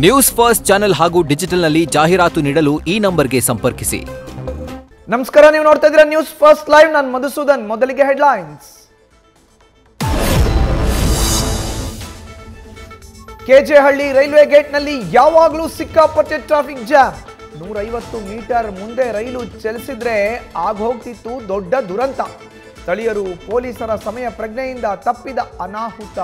News first channel ಹಾಗೂ ಡಿಜಿಟಲ್ನಲ್ಲಿ ಜಾಹೀರಾತು ನೀಡಲು ಈ ನಂಬರ್ಗೆ ಸಂಪರ್ಕಿಸಿ. ನಮಸ್ಕಾರ, ನೀವು ನೋಡ್ತಾ ಇದ್ದೀರಾ ನ್ಯೂಸ್ ಫಸ್ಟ್ ಲೈವ್. ನಾನು ಮಧುಸೂದನ್. ಮೊದಲಿಗೆ ಹೆಡ್ಲೈನ್ಸ್. ಕೆಜೆಹಳ್ಳಿ ರೈಲ್ವೆ ಗೇಟ್ನಲ್ಲಿ ಯಾವಾಗಲೂ ಸಿಕ್ಕಾಪಟ್ಟೆ ಟ್ರಾಫಿಕ್ ಜಾಮ್. 150 ಮೀಟರ್ ಮುಂದೆ ರೈಲು ಚಲಿಸಿದ್ರೆ ಆಗೋಗ್ತಿತ್ತು ದೊಡ್ಡ ದುರಂತ. ಸ್ಥಳೀಯರು ಪೊಲೀಸರ ಸಮಯ ಪ್ರಜ್ಞೆಯಿಂದ ತಪ್ಪಿದ ಅನಾಹುತ.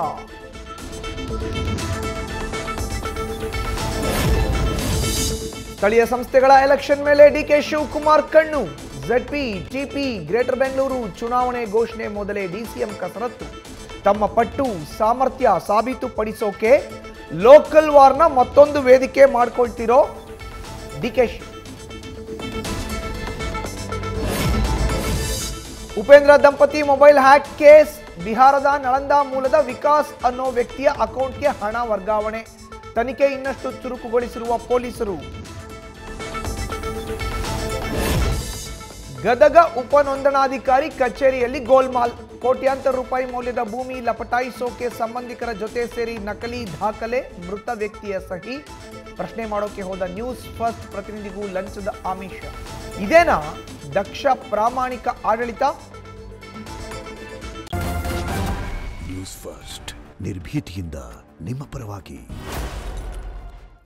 ಸ್ಥಳೀಯ ಸಂಸ್ಥೆಗಳ ಎಲೆಕ್ಷನ್ ಮೇಲೆ ಡಿಕೆ ಶಿವಕುಮಾರ್ ಕಣ್ಣು. ZP, TP, ಗ್ರೇಟರ್ ಬೆಂಗಳೂರು ಚುನಾವಣೆ ಘೋಷಣೆ ಮೊದಲೇ DCM ಕಸರತ್ತು. ತಮ್ಮ ಪಟ್ಟು ಸಾಮರ್ಥ್ಯ ಸಾಬೀತುಪಡಿಸೋಕೆ ಲೋಕಲ್ ವಾರ್ನ ಮತ್ತೊಂದು ವೇದಿಕೆ ಮಾಡ್ಕೊಳ್ತಿರೋ DK. ಉಪೇಂದ್ರ ದಂಪತಿ ಮೊಬೈಲ್ ಹ್ಯಾಕ್ ಕೇಸ್. ಬಿಹಾರದ ನಳಂದ ಮೂಲದ ವಿಕಾಸ್ ಅನ್ನೋ ವ್ಯಕ್ತಿಯ ಅಕೌಂಟ್ಗೆ ಹಣ ವರ್ಗಾವಣೆ. ತನಿಖೆ ಇನ್ನಷ್ಟು ಚುರುಕುಗೊಳಿಸಿರುವ ಪೊಲೀಸರು. ಗದಗ ಉಪನೋಂದಣಾಧಿಕಾರಿ ಕಚೇರಿಯಲ್ಲಿ ಗೋಲ್ಮಾಲ್. ಕೋಟ್ಯಾಂತರ ರೂಪಾಯಿ ಮೌಲ್ಯದ ಭೂಮಿ ಲಪಟಾಯಿಸೋಕೆ ಸಂಬಂಧಿಕರ ಜೊತೆ ಸೇರಿ ನಕಲಿ ದಾಖಲೆ, ಮೃತ ವ್ಯಕ್ತಿಯ ಸಹಿ. ಪ್ರಶ್ನೆ ಮಾಡೋಕೆ ಹೋದ ನ್ಯೂಸ್ ಫಸ್ಟ್ ಪ್ರತಿನಿಧಿಗೂ ಲಂಚದ ಆಮಿಷ. ಇದೇನಾ ದಕ್ಷ ಪ್ರಾಮಾಣಿಕ ಆಡಳಿತ? ನ್ಯೂಸ್ ಫಸ್ಟ್ ನಿರ್ಭೀತಿಯಿಂದ ನಿಮ್ಮ ಪರವಾಗಿ.